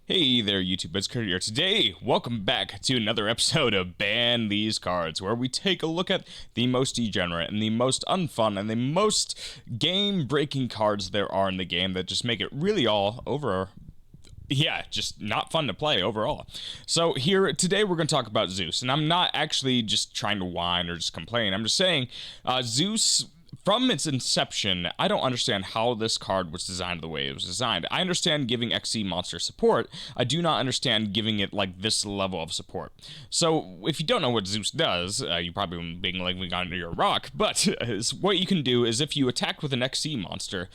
Hey there, YouTube, it's Kurt here. Today, welcome back to another episode of Ban These Cards, where we take a look at the most degenerate and the most unfun and the most game-breaking cards there are in the game that just make it really all over. Yeah, just not fun to play overall. So here, today we're going to talk about Zeus, and I'm not actually just trying to whine or just complain. I'm just saying, Zeus, from its inception, I don't understand how this card was designed the way it was designed. I understand giving XC monster support. I do not understand giving it like this level of support. So if you don't know what Zeus does, you probably being like we got under your rock, but what you can do is if you attack with an XC monster,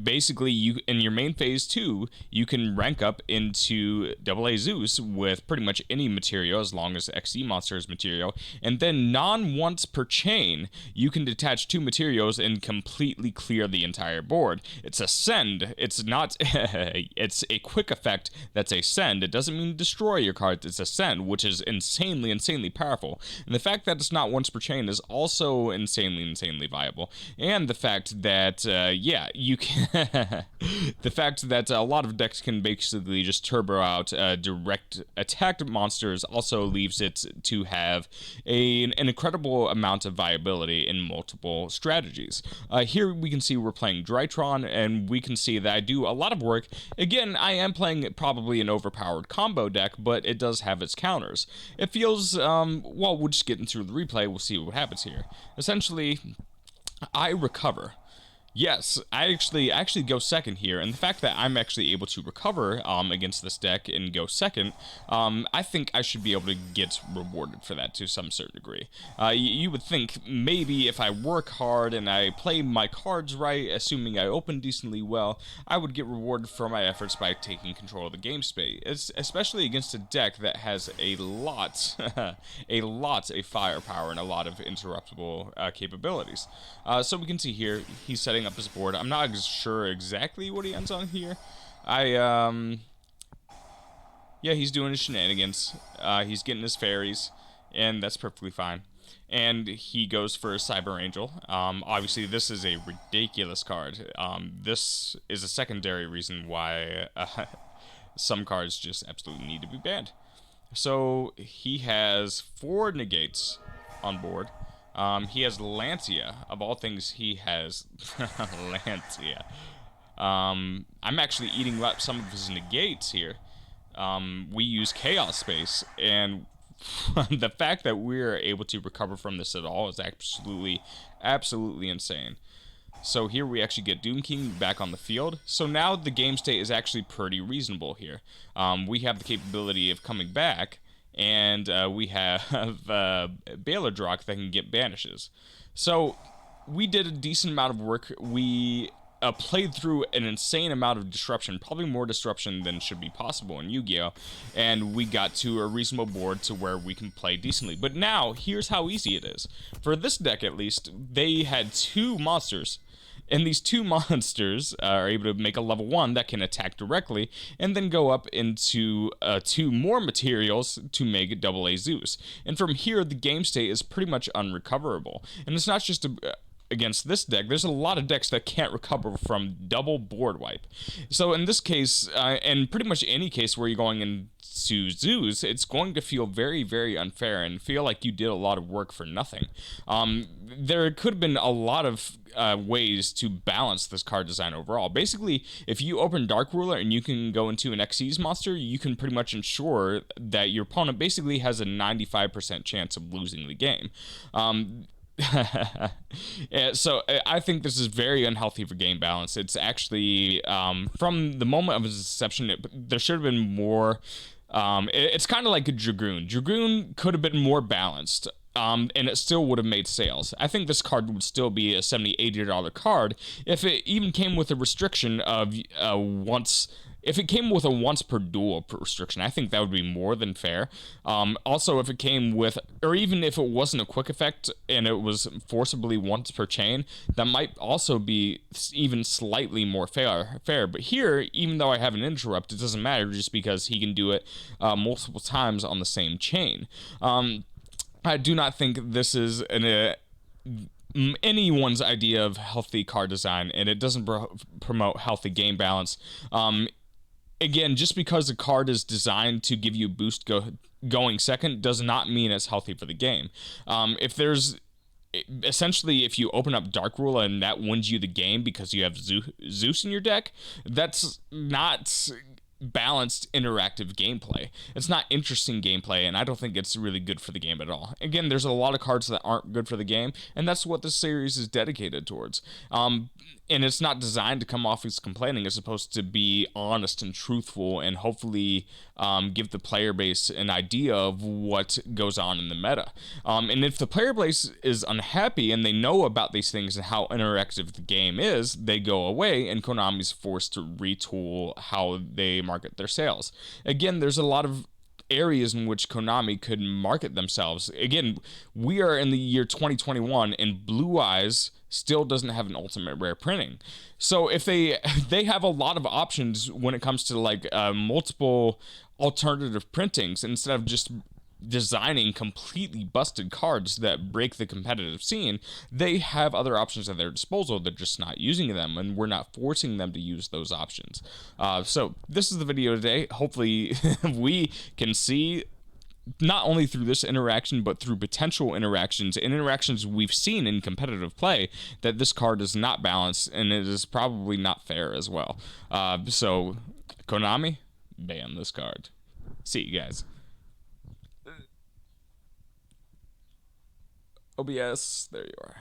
basically you in your main phase 2, you can rank up into AA-ZEUS with pretty much any material as long as XC monster is material, and then non-once per chain, you can detach 2 materials and completely clear the entire board. It's a send. It's not it's a quick effect that's a send. It doesn't mean destroy your cards. It's a send, which is insanely powerful. And the fact that it's not once per chain is also insanely viable. And the fact that yeah, you can the fact that a lot of decks can basically just turbo out direct attack monsters also leaves it to have an incredible amount of viability in multiple strategies. Here we can see we're playing Drytron, and we can see that I do a lot of work. Again, I am playing probably an overpowered combo deck, but it does have its counters. It feels, well, we'll just get through the replay, we'll see what happens here. Essentially, I recover. Yes, I actually go second here, and the fact that I'm actually able to recover against this deck and go second, I think I should be able to get rewarded for that to some certain degree. You would think maybe if I work hard and I play my cards right, assuming I open decently well, I would get rewarded for my efforts by taking control of the game space, especially against a deck that has a lot of firepower and a lot of interruptible capabilities. So we can see here, he's setting up his board. I'm not sure exactly what he ends on here. Yeah, he's doing his shenanigans. He's getting his fairies, and that's perfectly fine. And he goes for a Cyber Angel. Obviously, this is a ridiculous card. This is a secondary reason why some cards just absolutely need to be banned. So he has 4 negates on board. He has Lancia. Of all things, he has Lancia. I'm actually eating up some of his negates here. We use Chaos Space, and the fact that we're able to recover from this at all is absolutely insane. So here we actually get Doom King back on the field. So now the game state is actually pretty reasonable here. We have the capability of coming back, and we have Baylor Drock that can get banishes. So we did a decent amount of work. We played through an insane amount of disruption, probably more disruption than should be possible in Yu-Gi-Oh, and we got to a reasonable board to where we can play decently. But now, here's how easy it is. For this deck, at least, they had 2 monsters. And these 2 monsters are able to make a level 1 that can attack directly, and then go up into 2 more materials to make AA-ZEUS. And from here, the game state is pretty much unrecoverable. And it's not just against this deck. There's a lot of decks that can't recover from double board wipe. So in this case, and pretty much any case where you're going into Zeus, it's going to feel very unfair and feel like you did a lot of work for nothing. There could have been a lot of ways to balance this card design overall. Basically, if you open Dark Ruler and you can go into an XC's monster, you can pretty much ensure that your opponent basically has a 95% chance of losing the game. So I think this is very unhealthy for game balance. It's actually, from the moment of its inception, there should have been more. It's kind of like a Dragoon. Dragoon could have been more balanced. And it still would have made sales. I think this card would still be a $70, $80 card if it even came with a restriction of if it came with a once per duel restriction. I think that would be more than fair. Also, if it came with, or even if it wasn't a quick effect and it was forcibly once per chain, that might also be even slightly more fair. But here, even though I have an interrupt, it doesn't matter just because he can do it multiple times on the same chain. I do not think this is anyone's idea of healthy card design, and it doesn't promote healthy game balance. again, just because a card is designed to give you a boost going second does not mean it's healthy for the game. If there's essentially, if you open up Dark Rule and that wins you the game because you have Zeus in your deck, that's not balanced interactive gameplay. It's not interesting gameplay, and I don't think it's really good for the game at all. Again, there's a lot of cards that aren't good for the game, and that's what this series is dedicated towards. And it's not designed to come off as complaining. It's supposed to be honest and truthful, and hopefully give the player base an idea of what goes on in the meta. And if the player base is unhappy and they know about these things and how interactive the game is, they go away, and Konami's forced to retool how they market their sales. Again, there's a lot of areas in which Konami could market themselves. Again, we are in the year 2021, and Blue Eyes still doesn't have an ultimate rare printing. So if they have a lot of options when it comes to like multiple alternative printings, instead of just designing completely busted cards that break the competitive scene, they have other options at their disposal. They're just not using them, and we're not forcing them to use those options. So this is the video today. Hopefully we can see, not only through this interaction, but through potential interactions and interactions we've seen in competitive play, that this card is not balanced, and it is probably not fair as well. So Konami, ban this card. See you guys. OBS, there you are.